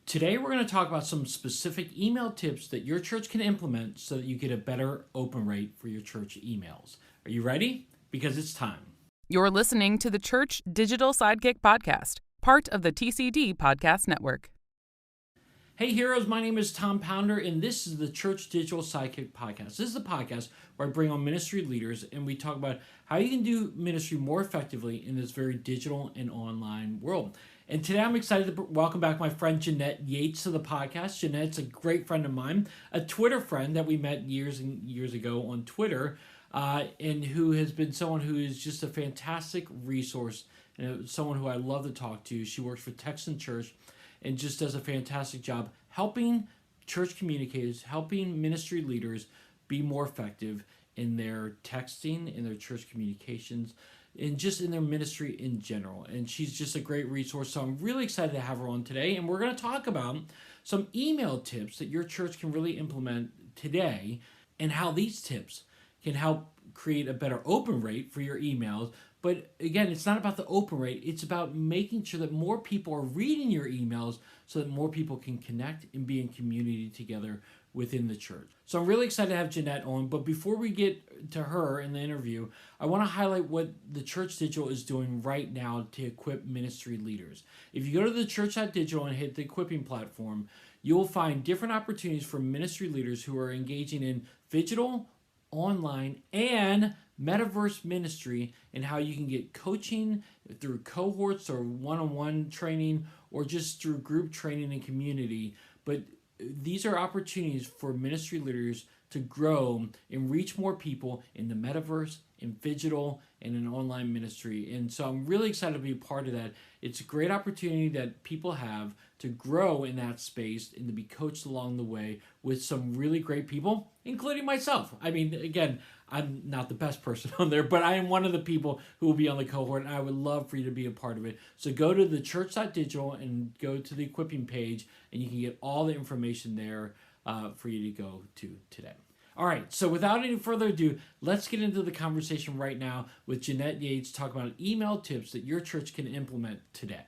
Today, we're going to talk about some specific email tips that your church can implement so that you get a better open rate for your church emails. Are you ready? Because it's time. You're listening to the Church Digital Sidekick Podcast, part of the TCD Podcast Network. Hey heroes, my name is Tom Pounder, and this is the Church Digital Sidekick Podcast. This is the podcast where I bring on ministry leaders and we talk about how you can do ministry more effectively in this very digital and online world. And today I'm excited to welcome back my friend Jeanette Yates to the podcast. Jeanette's a great friend of mine, a Twitter friend that we met years and years ago on Twitter, and who has been someone who is just a fantastic resource and someone who I love to talk to. She works for Texan Church and just does a fantastic job helping church communicators, helping ministry leaders be more effective in their texting, in their church communications, and just in their ministry in general. And she's just a great resource. So I'm really excited to have her on today. And we're going to talk about some email tips that your church can really implement today and how these tips can help create a better open rate for your emails. But again, it's not about the open rate. It's about making sure that more people are reading your emails so that more people can connect and be in community together within the church. So I'm really excited to have Jeanette on. But before we get to her in the interview, I want to highlight what the Church Digital is doing right now to equip ministry leaders. If you go to theChurch.digital and hit the equipping platform, you will find different opportunities for ministry leaders who are engaging in digital, online, and metaverse ministry, and how you can get coaching through cohorts or one-on-one training or just through group training and community. But these are opportunities for ministry leaders to grow and reach more people in the metaverse, in digital, and in online ministry. And so I'm really excited to be a part of that. It's a great opportunity that people have to grow in that space and to be coached along the way with some really great people, including myself. I mean, again, I'm not the best person on there, but I am one of the people who will be on the cohort, and I would love for you to be a part of it. So go to thechurch.digital and go to the equipping page, and you can get all the information there for you to go to today. All right, so without any further ado, let's get into the conversation right now with Jeanette Yates talking about email tips that your church can implement today.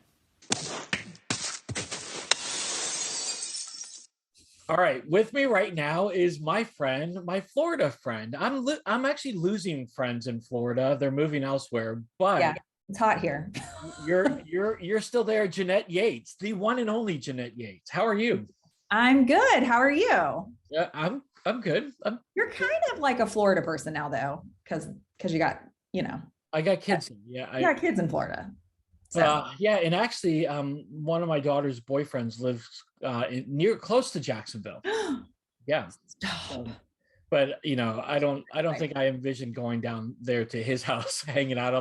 All right, with me right now is my friend, my Florida friend. I'm actually losing friends in Florida. They're moving elsewhere, but yeah, it's hot here. you're still there, Jeanette Yates, the one and only Jeanette Yates. How are you? I'm good. How are you? Yeah, I'm good. You're kind of like a Florida person now, though, because you got, I got kids. Yeah, I got kids in Florida. So. Yeah, and actually, one of my daughter's boyfriends lives close to Jacksonville. Yeah, but I don't think I envision going down there to his house hanging out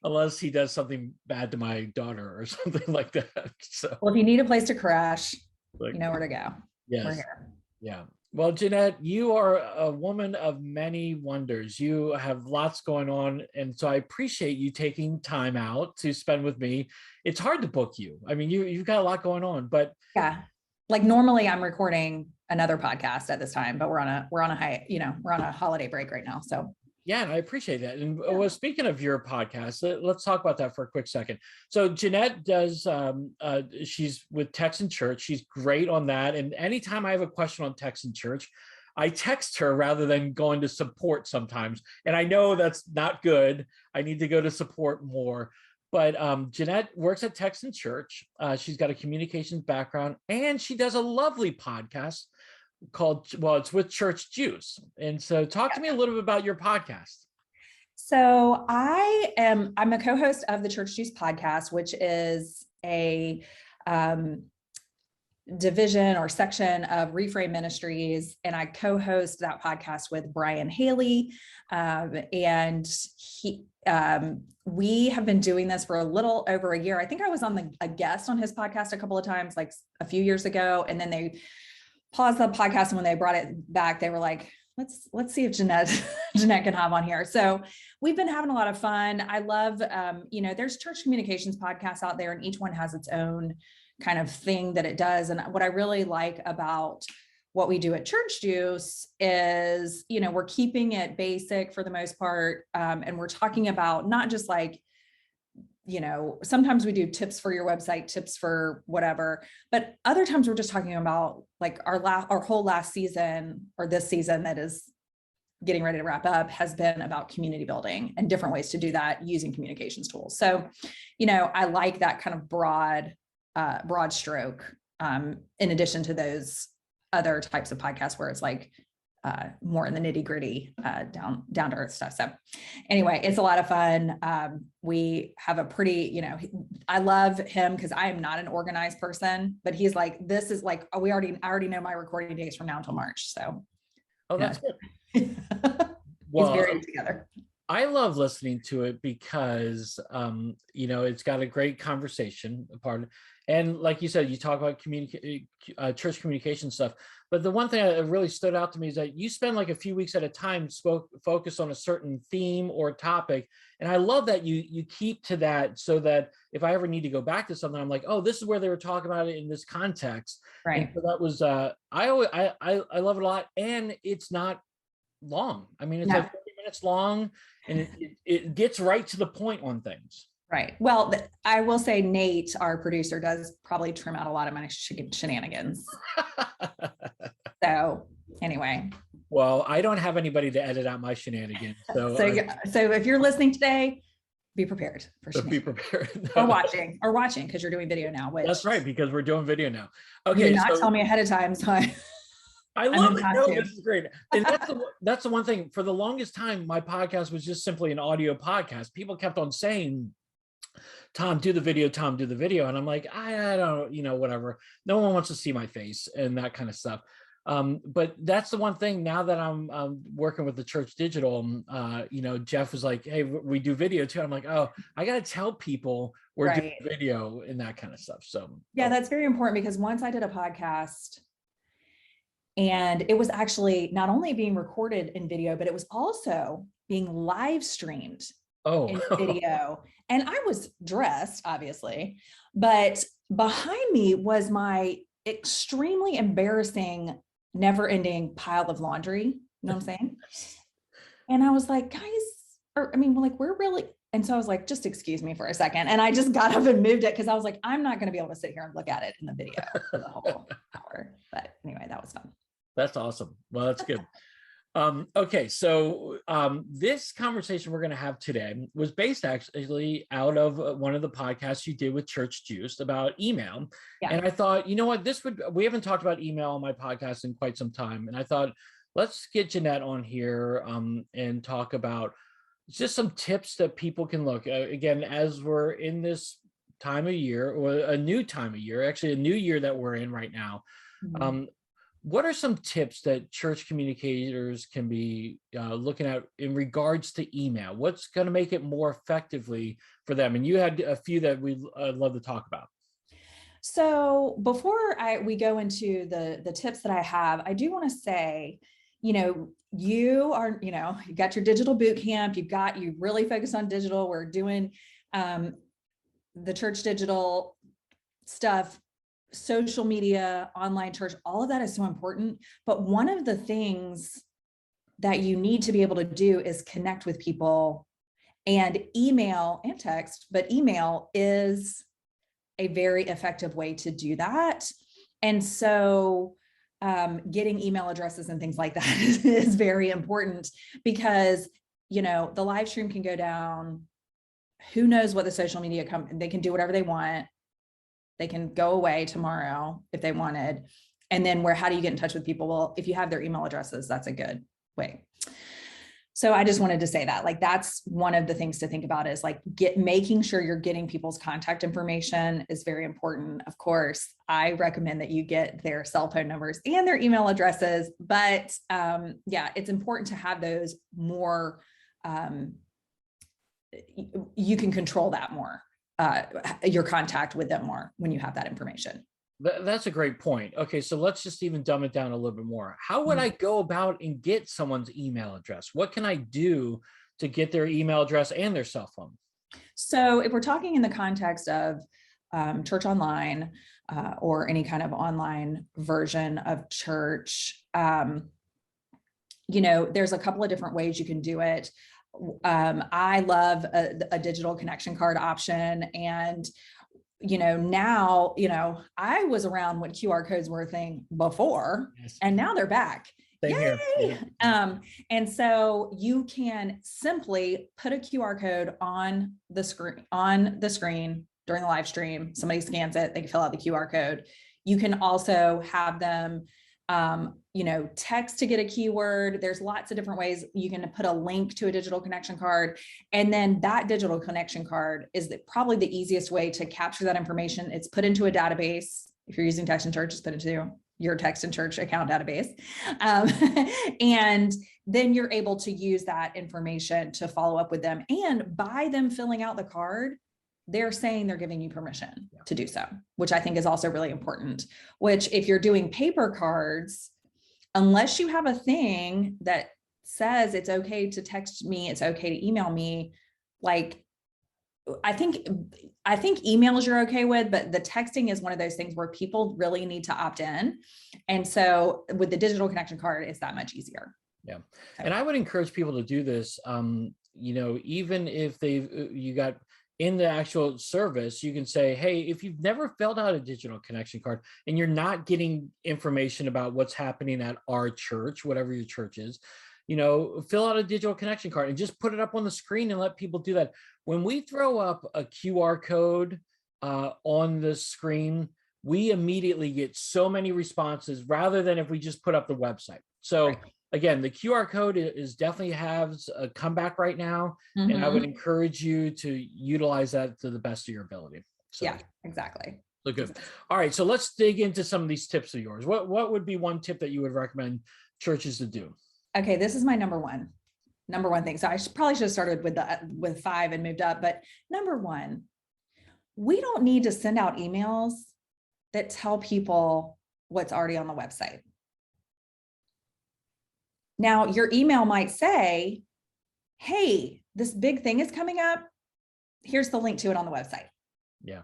unless he does something bad to my daughter or something like that. So, well, if you need a place to crash, you know where to go. Yes. We're here. Yeah. Well, Jeanette, you are a woman of many wonders. You have lots going on. And so I appreciate you taking time out to spend with me. It's hard to book you. I mean, you've got a lot going on, but yeah, like normally I'm recording another podcast at this time, but we're on a holiday break right now. So yeah, and I appreciate that. And well, speaking of your podcast, let's talk about that for a quick second. So Jeanette does, she's with Texan Church. She's great on that. And anytime I have a question on Texan Church, I text her rather than going to support sometimes. And I know that's not good. I need to go to support more. But Jeanette works at Texan Church. She's got a communications background, and she does a lovely podcast it's with Church Juice. And so talk to me a little bit about your podcast. So I'm a co-host of the Church Juice podcast, which is a division or section of Reframe Ministries. And I co-host that podcast with Brian Haley. And we have been doing this for a little over a year. I think I was a guest on his podcast a couple of times, like a few years ago. And then they paused the podcast, and when they brought it back, they were like, let's see if Jeanette can have on here. So we've been having a lot of fun. I love, there's church communications podcasts out there, and each one has its own kind of thing that it does. And what I really like about what we do at Church Juice is, we're keeping it basic for the most part. And we're talking about not just like sometimes we do tips for your website, tips for whatever, but other times we're just talking about like our whole last season, or this season that is getting ready to wrap up, has been about community building and different ways to do that using communications tools. So, I like that kind of broad stroke, in addition to those other types of podcasts where it's like more in the nitty gritty, down to earth stuff. So anyway, it's a lot of fun. We have a pretty, I love him because I am not an organized person, but he's like, this is like, I already know my recording days from now until March. So. Oh, that's good. He's very together. I love listening to it because, it's got a great conversation part. And like you said, you talk about church communication stuff. But the one thing that really stood out to me is that you spend like a few weeks at a time focus on a certain theme or topic. And I love that you keep to that, so that if I ever need to go back to something, I'm like, oh, this is where they were talking about it in this context. Right. And so that was, I love it a lot. And it's not long. I mean, it's like 30 minutes long, and it gets right to the point on things. Right. Well, I will say Nate, our producer, does probably trim out a lot of my shenanigans. So anyway. Well, I don't have anybody to edit out my shenanigans. So if you're listening today, be prepared for be prepared. or watching because you're doing video now. That's right, because we're doing video now. Okay. You did not tell me ahead of time. So I love it. No, this is great. And that's the one thing. For the longest time, my podcast was just simply an audio podcast. People kept on saying, Tom, do the video, Tom, do the video. And I'm like, I don't, whatever. No one wants to see my face and that kind of stuff. But that's the one thing now that I'm working with the Church Digital, Jeff was like, hey, we do video too. I'm like, oh, I got to tell people we're doing video and that kind of stuff. So yeah, that's very important, because once I did a podcast, and it was actually not only being recorded in video, but it was also being live streamed in video. And I was dressed, obviously, but behind me was my extremely embarrassing, never-ending pile of laundry. You know what I'm saying? And I was like, guys, we're really, and so I was like, just excuse me for a second. And I just got up and moved it, because I was like, I'm not going to be able to sit here and look at it in the video for the whole hour. But anyway, that was fun. That's awesome. Well, that's good. Okay, so this conversation we're going to have today was based actually out of one of the podcasts you did with Church Juice about email. Yeah. And I thought, you know what, we haven't talked about email on my podcast in quite some time. And I thought, let's get Jeanette on here and talk about just some tips that people can look again, as we're in this time of year, or a new time of year, actually a new year that we're in right now. Mm-hmm. What are some tips that church communicators can be looking at in regards to email? What's going to make it more effectively for them? And you had a few that we'd love to talk about. So before we go into the tips that I have, I do want to say, you are, you got your digital boot camp, you really focus on digital. We're doing the Church Digital stuff, social media, online church, all of that is so important. But one of the things that you need to be able to do is connect with people, and email and text, but email is a very effective way to do that. And so getting email addresses and things like that is very important, because, the live stream can go down. Who knows what the social media they can do whatever they want. They can go away tomorrow if they wanted. And then how do you get in touch with people? Well, if you have their email addresses, that's a good way. So I just wanted to say that, that's one of the things to think about, is making sure you're getting people's contact information is very important. Of course, I recommend that you get their cell phone numbers and their email addresses, but it's important to have those more, you can control that more. Your contact with them more when you have that information. That's a great point. Okay, so let's just even dumb it down a little bit more. How would I go about and get someone's email address? What can I do to get their email address and their cell phone? So if we're talking in the context of church online or any kind of online version of church, there's a couple of different ways you can do it. I love a digital connection card option. And, now, I was around when QR codes were a thing before, Yes. and now they're back. Same Yay! here. Yeah. And so you can simply put a QR code on the screen during the live stream. Somebody scans it, they can fill out the QR code. You can also have them, text to get a keyword. There's lots of different ways. You can put a link to a digital connection card. And then that digital connection card is probably the easiest way to capture that information. It's put into a database. If you're using Text and Church, just put it into your Text and Church account database. And then you're able to use that information to follow up with them. And by them filling out the card, they're saying they're giving you permission to do so, which I think is also really important. Which, if you're doing paper cards, unless you have a thing that says it's okay to text me, it's okay to email me, like, I think emails you're okay with, but the texting is one of those things where people really need to opt in. And so with the digital connection card, it's that much easier. Yeah. And I would encourage people to do this. Even if you got in the actual service, you can say, hey, if you've never filled out a digital connection card and you're not getting information about what's happening at our church, whatever your church is, fill out a digital connection card and just put it up on the screen and let people do that. When we throw up a QR code on the screen, we immediately get so many responses rather than if we just put up the website. So right. Again, the QR code is definitely has a comeback right now. Mm-hmm. And I would encourage you to utilize that to the best of your ability. So, yeah, exactly. So good. All right. So let's dig into some of these tips of yours. What would be one tip that you would recommend churches to do? Okay, this is my number one thing. So I probably should have started with 5 and moved up, but number 1, we don't need to send out emails that tell people what's already on the website. Now, your email might say, hey, this big thing is coming up. Here's the link to it on the website. Yeah.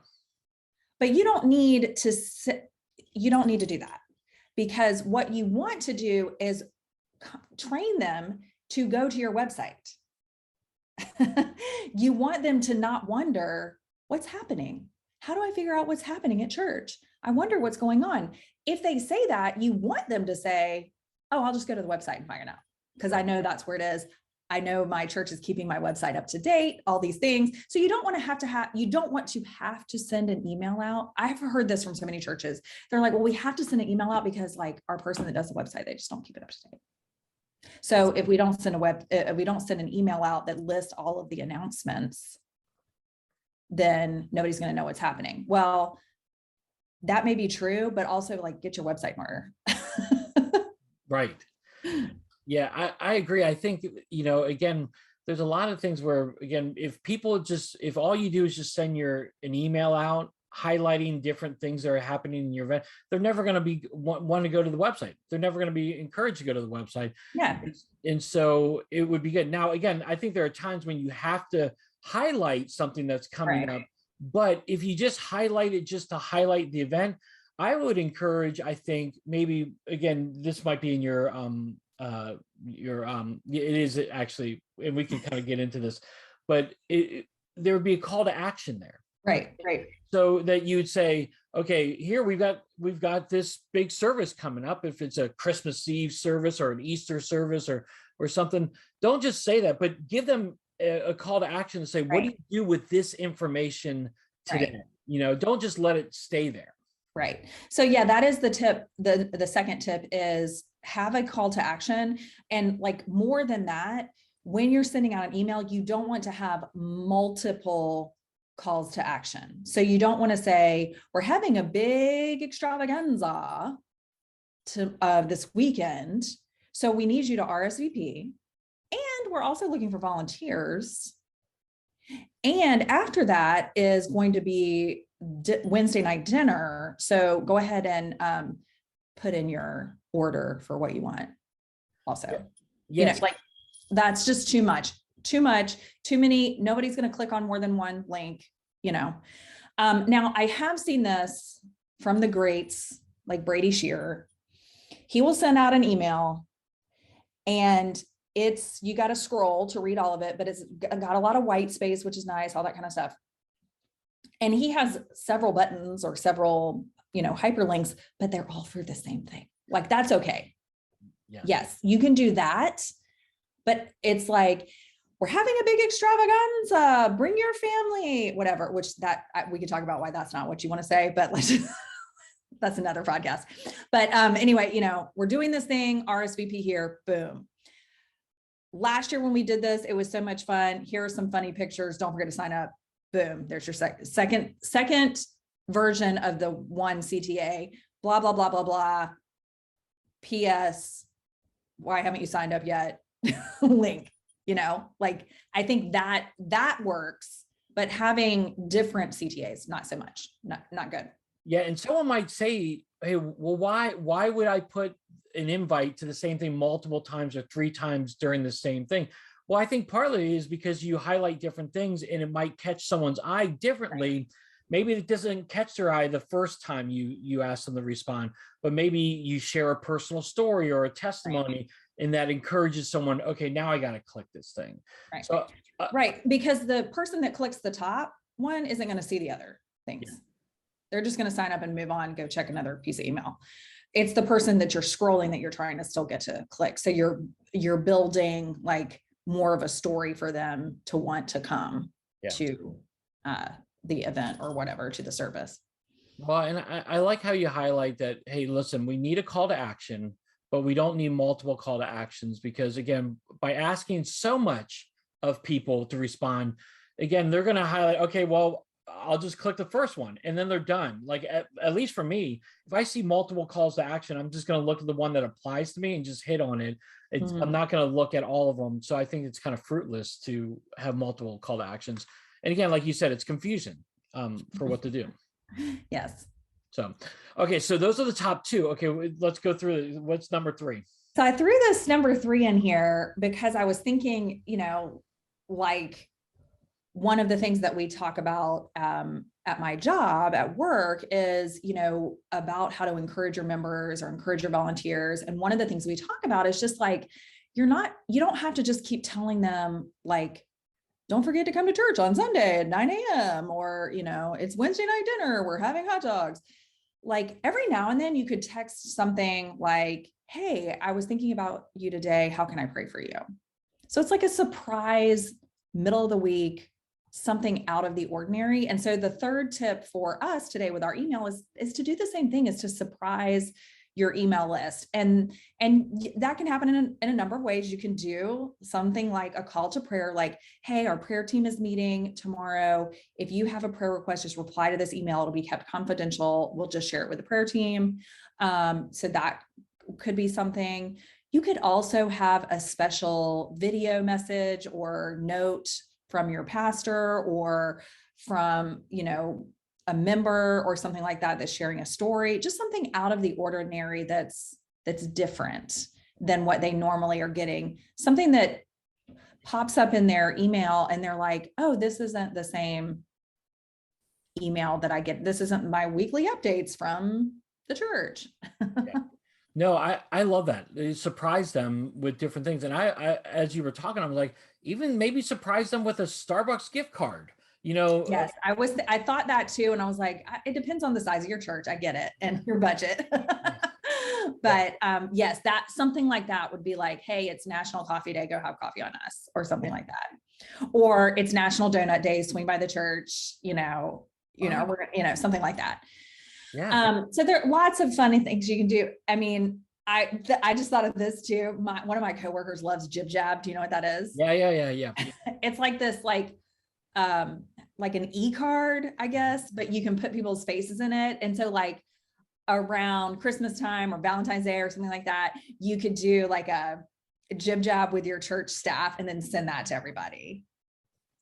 But you don't need to do that, because what you want to do is train them to go to your website. You want them to not wonder what's happening. How do I figure out what's happening at church? I wonder what's going on. If they say that, you want them to say, oh, I'll just go to the website and find it out, because I know that's where it is. I know my church is keeping my website up to date, all these things. So you don't want to have to send an email out. I've heard this from so many churches. They're like, well, we have to send an email out because like our person that does the website, they just don't keep it up to date. So if we don't send an email out that lists all of the announcements, then nobody's going to know what's happening. Well, that may be true, but also like get your website in order. Right. Yeah, I agree. I think, again, there's a lot of things where, again, if all you do is just send an email out highlighting different things that are happening in your event, they're never going to want to go to the website. They're never going to be encouraged to go to the website. Yeah. And so it would be good. Now, again, I think there are times when you have to highlight something that's coming up, but if you just highlight it just to highlight the event, I would encourage, I think maybe, again, this might be in it is actually, and we can kind of get into this, but there would be a call to action there. Right. So that you'd say, okay, here we've got this big service coming up. If it's a Christmas Eve service or an Easter service or something, don't just say that, but give them a call to action to say, what do you do with this information today? Don't just let it stay there. Right. So yeah, that is the tip. The second tip is have a call to action. And like more than that, when you're sending out an email, you don't want to have multiple calls to action. So you don't want to say, we're having a big extravaganza this weekend, so we need you to RSVP. And we're also looking for volunteers. And after that is going to be Wednesday night dinner. So go ahead and put in your order for what you want. Also, yes. That's just too much, too many. Nobody's going to click on more than one link, Now I have seen this from the greats, like Brady Shearer. He will send out an email, and you got to scroll to read all of it, but it's got a lot of white space, which is nice, all that kind of stuff. And he has several buttons or several, hyperlinks, but they're all for the same thing. Like, that's okay. Yes, you can do that. But it's like, we're having a big extravaganza, bring your family, whatever, which we could talk about why that's not what you want to say, but that's another podcast. But anyway, we're doing this thing, RSVP here, boom. Last year when we did this, it was so much fun. Here are some funny pictures. Don't forget to sign up. Boom. There's your second version of the one CTA, blah, blah, blah, blah, blah. PS, why haven't you signed up yet? Link, I think that works, but having different CTAs, not so much, not good. Yeah. And someone might say, hey, well, why would I put an invite to the same thing multiple times or 3 times during the same thing? Well, I think partly is because you highlight different things and it might catch someone's eye differently. Right. Maybe it doesn't catch their eye the first time you ask them to respond, but maybe you share a personal story or a testimony, right, and that encourages someone, okay, now I got to click this thing. Right. So, right. Because the person that clicks the top one isn't going to see the other things. Yeah. They're just going to sign up and move on, go check another piece of email. It's the person that you're scrolling that you're trying to still get to click. So you're building like more of a story for them to want to come to the event or whatever, to the service. Well, and I like how you highlight that, hey, listen, we need a call to action, but we don't need multiple call to actions, because again, by asking so much of people to respond, again, they're going to highlight, okay, well, I'll just click the first one and then they're done. Like at least for me, if I see multiple calls to action, I'm just going to look at the one that applies to me and just hit on it. I'm not going to look at all of them. So I think it's kind of fruitless to have multiple call to actions. And again, like you said, it's confusion for what to do. Yes. So, okay. So those are the top 2. Okay. Let's go through. What's number 3? So I threw this number 3 in here because I was thinking, like, one of the things that we talk about at my job at work is, about how to encourage your members or encourage your volunteers. And one of the things we talk about is just like, you don't have to just keep telling them like, don't forget to come to church on Sunday at 9 a.m. or, it's Wednesday night dinner, we're having hot dogs. Like every now and then you could text something like, hey, I was thinking about you today. How can I pray for you? So it's like a surprise middle of the week, something out of the ordinary. And so the third tip for us today with our email is to do the same thing, is to surprise your email list. And that can happen in a number of ways. You can do something like a call to prayer, like, hey, our prayer team is meeting tomorrow. If you have a prayer request, just reply to this email. It'll be kept confidential. We'll just share it with the prayer team. So that could be something. You could also have a special video message or note from your pastor or from, a member or something like that that's sharing a story, just something out of the ordinary that's different than what they normally are getting, something that pops up in their email and they're like, oh, this isn't the same email that I get. This isn't my weekly updates from the church. Yeah. No, I love that. You surprise them with different things. And I, as you were talking, I was like, even maybe surprise them with a Starbucks gift card. Yes, I thought that too. And I was like, it depends on the size of your church. I get it. And your budget. But yes, that something like that would be like, hey, it's National Coffee Day, go have coffee on us, or something like that. Or it's National Donut Day, swing by the church, we're something like that. Yeah. So there are lots of funny things you can do. I mean, I just thought of this too. One of my coworkers loves Jib Jab. Do you know what that is? Yeah. It's like this, like an e-card, I guess, but you can put people's faces in it. And so like around Christmas time or Valentine's Day or something like that, you could do like a Jib Jab with your church staff and then send that to everybody.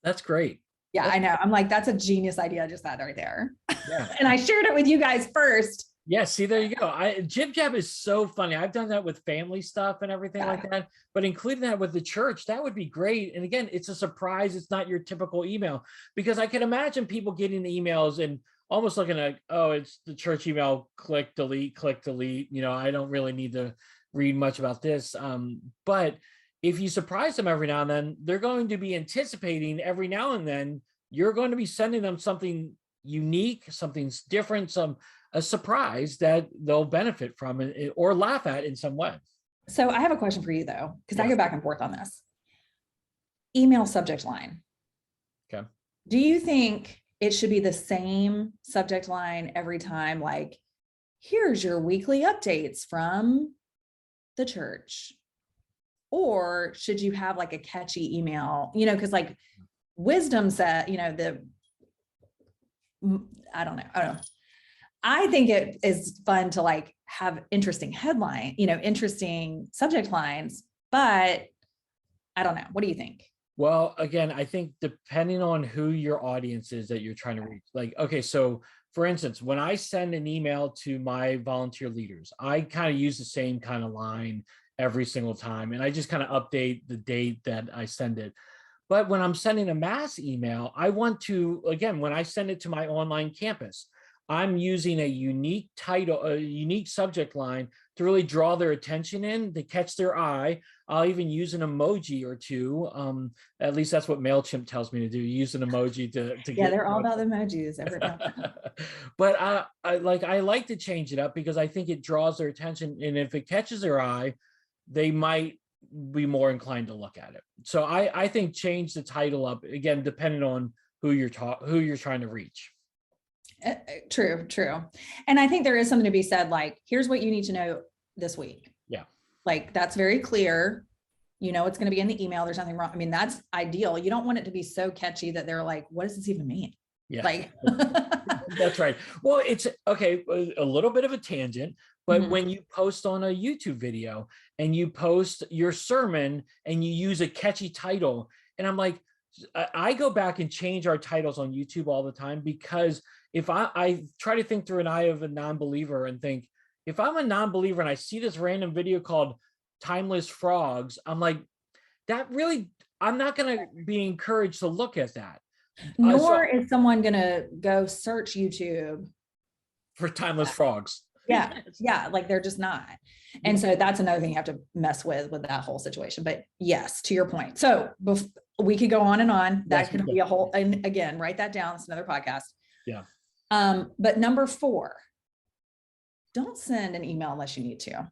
That's great. Yeah, I know. I'm like, that's a genius idea. I just had right there. Yeah. And I shared it with you guys first. Yeah, see, there you go. Jib Jab is so funny. I've done that with family stuff and everything like that, but including that with the church, that would be great. And again, it's a surprise. It's not your typical email, because I can imagine people getting the emails and almost looking at, oh, it's the church email, click delete. I don't really need to read much about this. But if you surprise them every now and then, they're going to be anticipating every now and then you're going to be sending them something unique, something different, a surprise that they'll benefit from or laugh at in some way. So I have a question for you though, because I Yes. go back and forth on this. Email subject line. Okay. Do you think it should be the same subject line every time? Like, here's your weekly updates from the church. Or should you have like a catchy email, because like wisdom said, I don't know. I think it is fun to like have interesting headline, interesting subject lines, but I don't know. What do you think? Well, again, I think depending on who your audience is that you're trying to reach, like, okay, so for instance, when I send an email to my volunteer leaders, I kind of use the same kind of line every single time. And I just kind of update the date that I send it. But when I'm sending a mass email, I want to, again, when I send it to my online campus, I'm using a unique title, a unique subject line to really draw their attention in, to catch their eye. I'll even use an emoji or two. At least that's what MailChimp tells me to do. Use an emoji to Yeah, they're all about the emojis. But I like to change it up because I think it draws their attention. And if it catches their eye, they might be more inclined to look at it. So I think change the title up, again, depending on who you're trying to reach. True. And I think there is something to be said, like, here's what you need to know this week. Yeah. Like, that's very clear. It's going to be in the email. There's nothing wrong. I mean, that's ideal. You don't want it to be so catchy that they're like, what does this even mean? Yeah. Like, that's right. Well, it's okay. A little bit of a tangent, but when you post on a YouTube video and you post your sermon and you use a catchy title, and I'm like, I go back and change our titles on YouTube all the time, because if I try to think through an eye of a non-believer and think, if I'm a non-believer and I see this random video called Timeless Frogs, I'm like, I'm not going to be encouraged to look at that. Nor is someone going to go search YouTube for Timeless Frogs. Yeah. Like, they're just not. And so that's another thing you have to mess with that whole situation. But yes, to your point. So we could go on and on. That could be a whole, and again, write that down. It's another podcast. Yeah. But number 4, don't send an email unless you need to.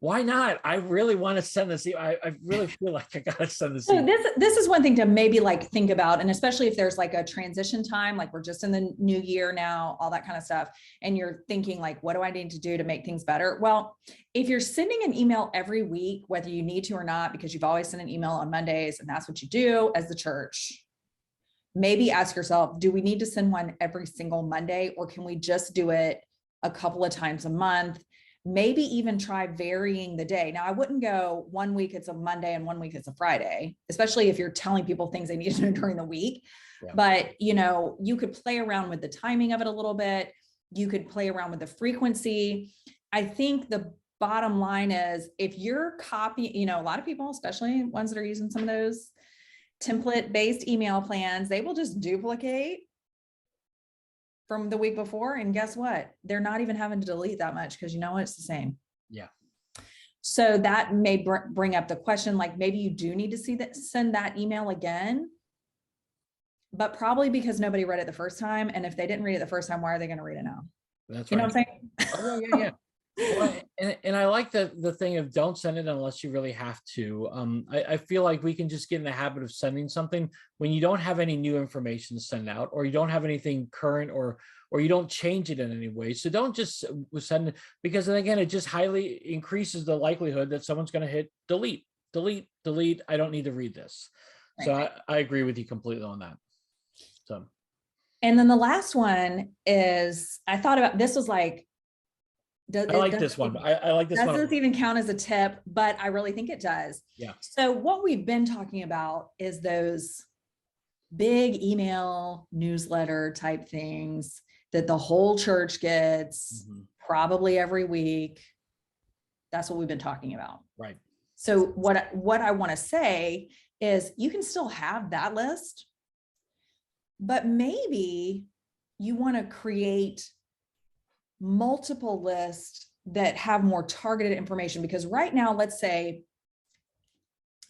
Why not? I really want to send this. I really feel like I got to send this. So this is one thing to maybe like think about. And especially if there's like a transition time, like we're just in the new year now, all that kind of stuff. And you're thinking like, what do I need to do to make things better? Well, if you're sending an email every week, whether you need to or not, because you've always sent an email on Mondays and that's what you do as the church, maybe ask yourself, do we need to send one every single Monday, or can we just do it a couple of times a month? Maybe even try varying the day. Now, I wouldn't go 1 week it's a Monday and 1 week it's a Friday, especially if you're telling people things they need to know during the week. Yeah. But, you could play around with the timing of it a little bit. You could play around with the frequency. I think the bottom line is, if you're copying, a lot of people, especially ones that are using some of those template-based email plans, they will just duplicate from the week before. And guess what? They're not even having to delete that much, because it's the same. Yeah. So that may bring up the question, like, maybe you do need to send that email again, but probably because nobody read it the first time. And if they didn't read it the first time, why are they going to read it now? That's right. You know what I'm saying? Oh, yeah. Well, and I like the thing of don't send it unless you really have to. I feel like we can just get in the habit of sending something when you don't have any new information to send out, or you don't have anything current, or you don't change it in any way. So don't just send it, because then again, it just highly increases the likelihood that someone's going to hit delete. I don't need to read this. Right. So I agree with you completely on that. So, and then the last one is, I thought about, this was like, I like this one. I like this one. Does this even count as a tip? But I really think it does. Yeah. So what we've been talking about is those big email newsletter type things that the whole church gets probably every week. That's what we've been talking about. Right. So what I want to say is, you can still have that list, but maybe you want to create multiple lists that have more targeted information. Because right now, let's say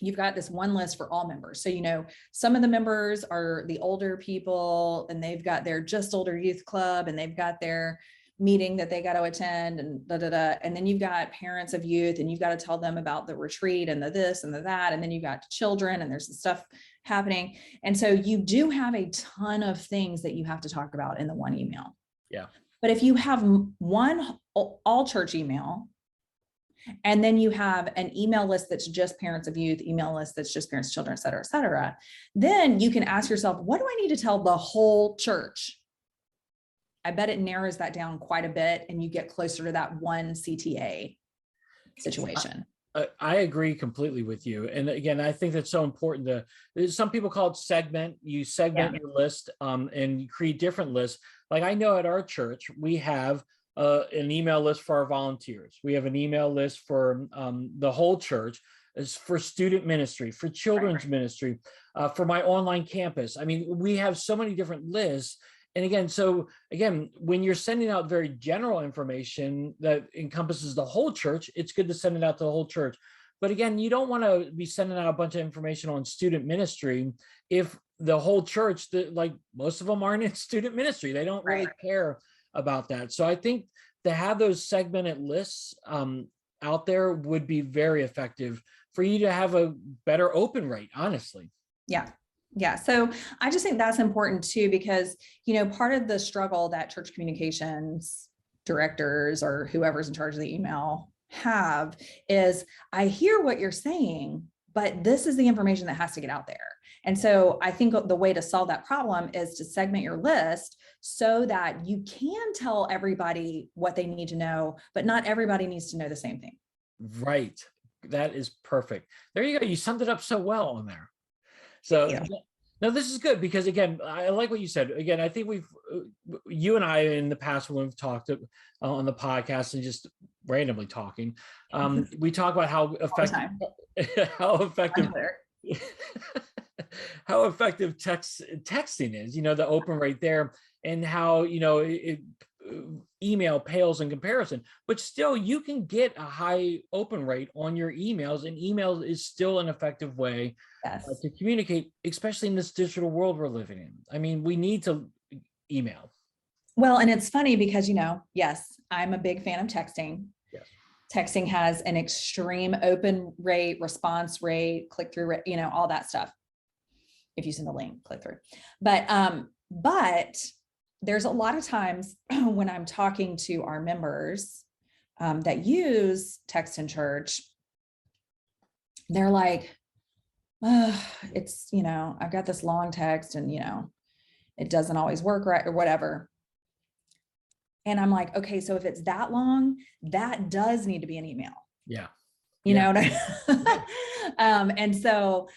you've got this one list for all members. So, some of the members are the older people and they've got their just older youth club and they've got their meeting that they got to attend and da, da, da. And then you've got parents of youth and you've got to tell them about the retreat and the this and the that. And then you've got children and there's stuff happening. And so you do have a ton of things that you have to talk about in the one email. Yeah. But if you have one all church email, and then you have an email list that's just parents of youth, email list that's just parents, children, et cetera, then you can ask yourself, what do I need to tell the whole church? I bet it narrows that down quite a bit and you get closer to that one CTA situation. I agree completely with you. And again, I think that's so important some people call it segment. You segment your list and you create different lists. Like I know at our church, we have an email list for our volunteers. We have an email list for the whole church, is for student ministry, for children's ministry, for my online campus. I mean, we have so many different lists. And again, when you're sending out very general information that encompasses the whole church, it's good to send it out to the whole church. But again, you don't want to be sending out a bunch of information on student ministry if the whole church, like most of them aren't in student ministry. They don't really care about that. So I think to have those segmented lists out there would be very effective for you to have a better open rate, honestly. Yeah. Yeah. So I just think that's important too, because, part of the struggle that church communications directors or whoever's in charge of the email have is, I hear what you're saying, but this is the information that has to get out there. And so I think the way to solve that problem is to segment your list so that you can tell everybody what they need to know, but not everybody needs to know the same thing. Right. That is perfect. There you go. You summed it up so well on there. So no, this is good because again, I like what you said. Again, I think you and I in the past when we've talked on the podcast and just randomly talking, we talk about how effective how effective texting is, the open rate there, and how, email pales in comparison, but still you can get a high open rate on your emails, and email is still an effective way to communicate, especially in this digital world we're living in. I mean, we need to email. Well, and it's funny because, yes, I'm a big fan of texting. Yes. Texting has an extreme open rate, response rate, click-through rate, all that stuff. If you send a link, click through. But there's a lot of times when I'm talking to our members that use text in church, they're like, it's, I've got this long text and, it doesn't always work right or whatever. And I'm like, okay, so if it's that long, that does need to be an email. Yeah. You know what and so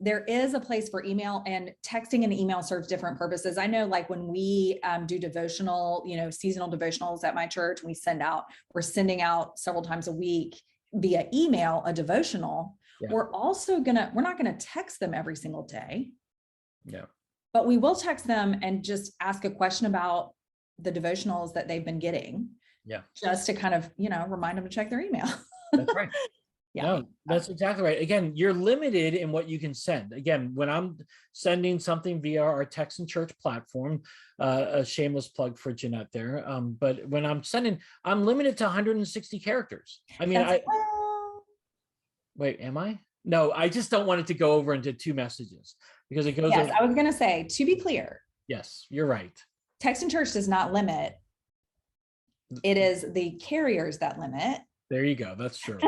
there is a place for email, and texting and email serves different purposes. I know, like when we do devotional, seasonal devotionals at my church, we're sending out several times a week via email, a devotional. Yeah. We're not going to text them every single day. Yeah. But we will text them and just ask a question about the devotionals that they've been getting. Yeah. Just to kind of, remind them to check their email. That's right. No, that's exactly right. Again, you're limited in what you can send. Again, when I'm sending something via our Text and Church platform, a shameless plug for Jeanette there. But when I'm sending, I'm limited to 160 characters. I mean, wait, am I? No, I just don't want it to go over into 2 messages because it goes. Yes, I was going to say, to be clear. Yes, you're right. Text and Church does not limit. It is the carriers that limit. There you go. That's true.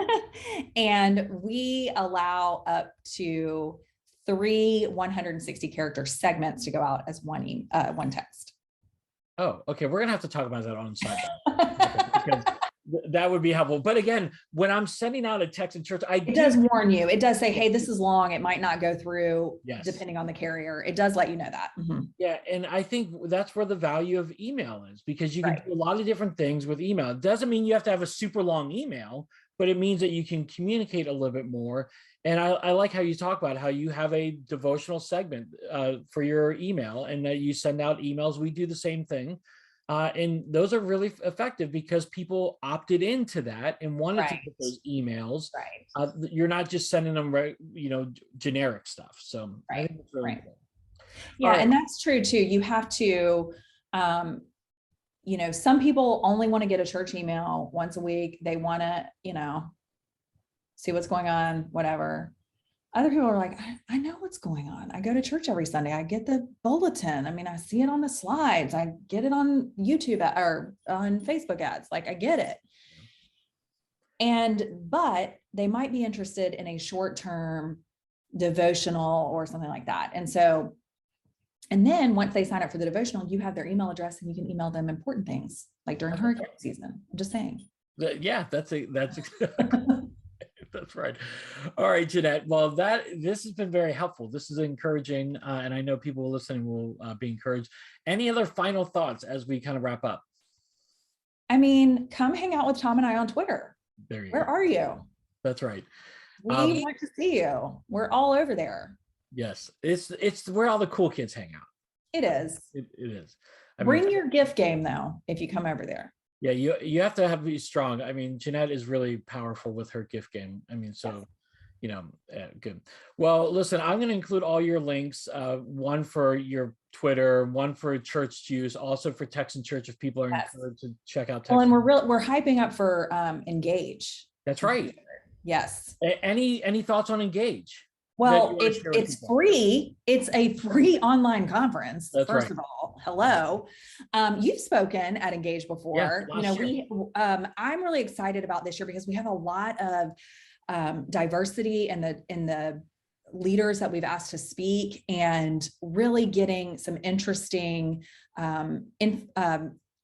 And we allow up to 3 160 character segments to go out as one text. Oh, okay. We're going to have to talk about that on site. Because that would be helpful. But again, when I'm sending out a text in church, it does warn you. It does say, hey, this is long. It might not go through depending on the carrier. It does let you know that. Mm-hmm. Yeah. And I think that's where the value of email is, because you can do a lot of different things with email. It doesn't mean you have to have a super long email, but it means that you can communicate a little bit more. And I like how you talk about how you have a devotional segment for your email and that you send out emails. We do the same thing. And those are really effective because people opted into that and wanted to Right. get those emails. Right. You're not just sending them, generic stuff. So I Right. think it's really Right. important. All Yeah. right. And that's true too. You have to, some people only want to get a church email once a week. They want to, see what's going on, whatever. Other people are like, I know what's going on. I go to church every Sunday. I get the bulletin. I mean, I see it on the slides. I get it on YouTube or on Facebook ads. Like I get it. But they might be interested in a short-term devotional or something like that. And then once they sign up for the devotional, you have their email address and you can email them important things like during hurricane season. I'm just saying. Yeah, that's that's right. All right, Jeanette. Well, this has been very helpful. This is encouraging, and I know people listening will be encouraged. Any other final thoughts as we kind of wrap up? I mean, come hang out with Tom and I on Twitter. There you Where go. are you? That's right. We want to see you. We're all over there. Yes, it's where all the cool kids hang out. It is. It is. Bring your gift game though, if you come over there. Yeah, you have to be strong. I mean, Jeanette is really powerful with her gift game. I mean, so, good. Well, listen, I'm going to include all your links, one for your Twitter, one for Church Juice, also for Texan Church if people are encouraged to check out Texan. Well, and we're hyping up for Engage. That's right. Yes. Any thoughts on Engage? Well, it's free. It's a free online conference. That's first right. of all, hello. You've spoken at Engage before. Yeah, I'm really excited about this year because we have a lot of diversity in the leaders that we've asked to speak, and really getting some interesting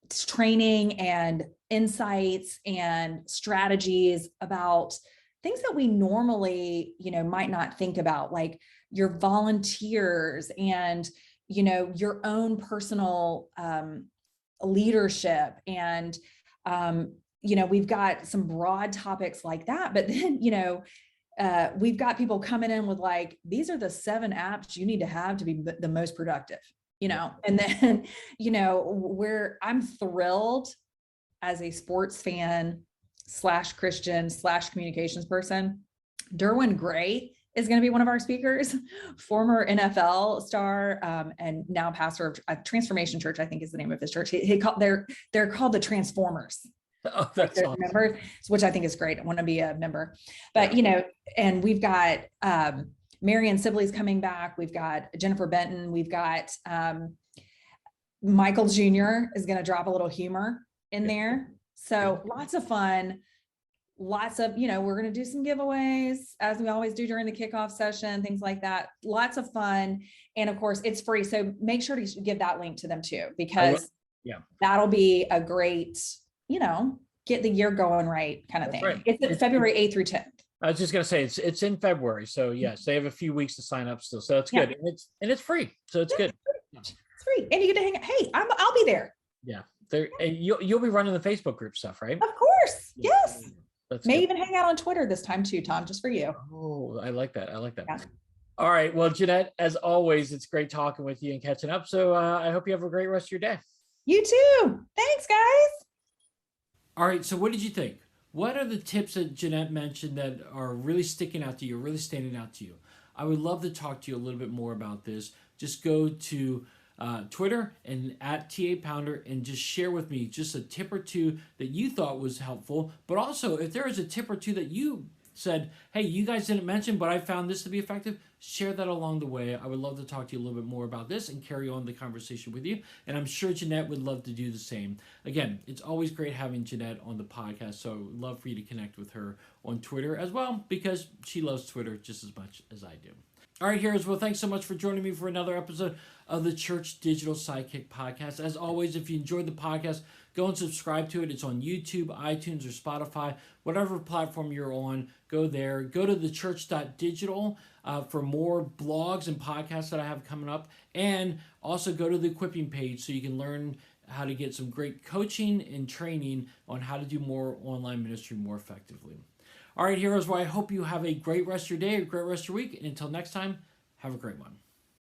training and insights and strategies about things that we normally, might not think about, like your volunteers and, your own personal leadership. And, we've got some broad topics like that, but then, we've got people coming in with like, these are the 7 apps you need to have to be the most productive, and then, I'm thrilled as a sports fan / Christian / communications person. Derwin Gray is going to be one of our speakers, former NFL star, and now pastor of Transformation Church, I think is the name of his church. They're called the Transformers. Oh, that's awesome. Members, which I think is great. I want to be a member, but and we've got Marianne Sibley's coming back. We've got Jennifer Benton. We've got Michael Jr. is going to drop a little humor in there. So lots of fun, lots of, we're going to do some giveaways as we always do during the kickoff session, things like that. Lots of fun. And of course it's free. So make sure to give that link to them too, because that'll be a great, get the year going right kind of thing. Right. It's February 8th through 10th. I was just going to say it's in February. So yes, they have a few weeks to sign up still. So it's good. And it's free. So it's good. It's free. And you get to hang out. Hey, I'll be there. Yeah. There, and you'll be running the Facebook group stuff, right? Of course. Yes. That's May even hang out on Twitter this time too, Tom, just for you. Oh, I like that. Yeah. Yeah. All right. Well, Jeanette, as always, it's great talking with you and catching up. So I hope you have a great rest of your day. You too. Thanks, guys. All right. So what did you think? What are the tips that Jeanette mentioned that are really sticking out to you, really standing out to you? I would love to talk to you a little bit more about this. Just go to Twitter and at @TA Pounder and just share with me just a tip or two that you thought was helpful. But also, if there is a tip or two that you said, hey, you guys didn't mention, but I found this to be effective, share that along the way. I would love to talk to you a little bit more about this and carry on the conversation with you. And I'm sure Jeanette would love to do the same. Again, it's always great having Jeanette on the podcast, so I would love for you to connect with her on Twitter as well, because she loves Twitter just as much as I do. All right, heroes. Well, thanks so much for joining me for another episode of the Church Digital Sidekick Podcast. As always, if you enjoyed the podcast, go and subscribe to it. It's on YouTube, iTunes, or Spotify, whatever platform you're on. Go there. Go to thechurch.digital for more blogs and podcasts that I have coming up. And also go to the equipping page so you can learn how to get some great coaching and training on how to do more online ministry more effectively. All right, heroes, well, I hope you have a great rest of your day, a great rest of your week. And until next time, have a great one.